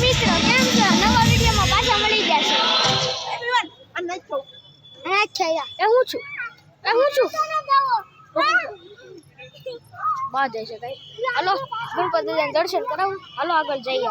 મિત્રો કેમ છો? નવા વિડીયોમાં પાછા મળી ગયા છે. એવરીવન અને છો એ હું છું બાદ છે કઈ. હાલો ગણપતિના દર્શન કરાવું. હાલો આગળ જઈએ.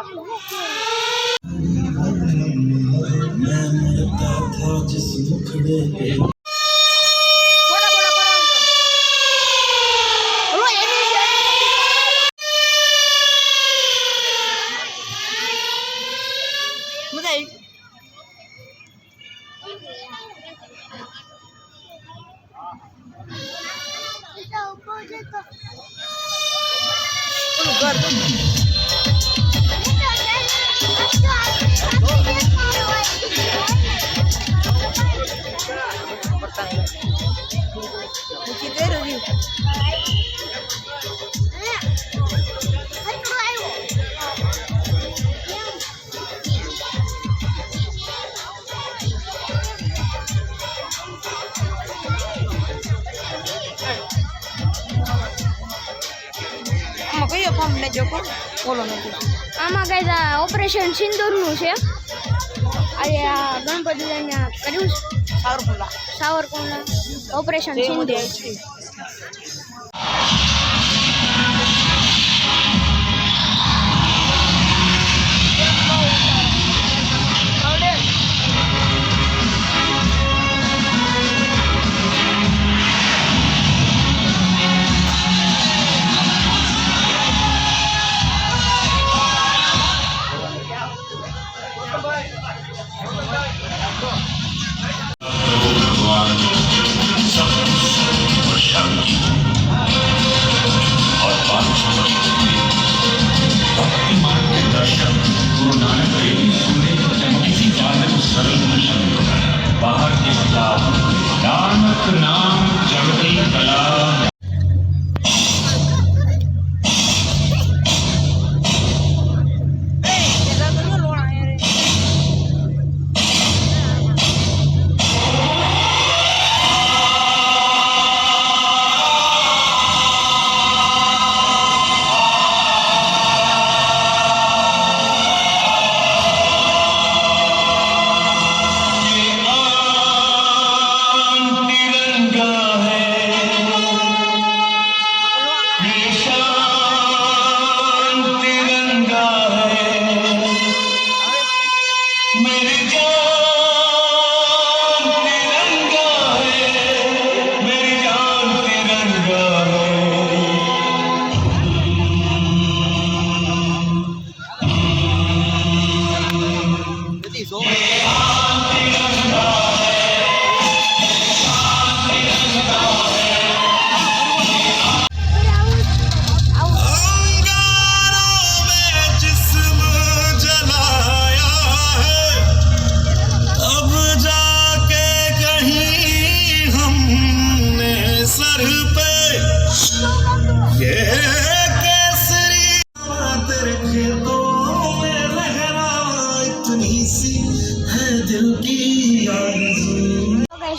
આમાં કઈ ઓપરેશન સિંદૂરનું છે. આજે આ ગણપતિ લઈને કર્યું સાવરકુંડલા ઓપરેશન સિંદૂર.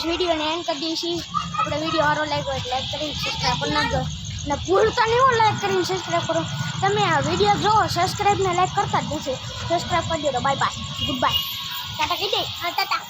વિડીયોને એન્ડ કરી દઈશું. આપણે વિડીયો સારો લાગ્યો એટલે લાઈક કરી સબસ્ક્રાઈબ કરી નાખજો અને ભૂલતા નહીં હો લાઈક કરીને સબસ્ક્રાઈબ કરો. તમે આ વિડીયો જોવો સબસ્ક્રાઈબ ને લાઈક કરતા જ નથી. સબસ્ક્રાઈબ કરી દો. Bye bye good bye Tata કહી દે. ટાટા.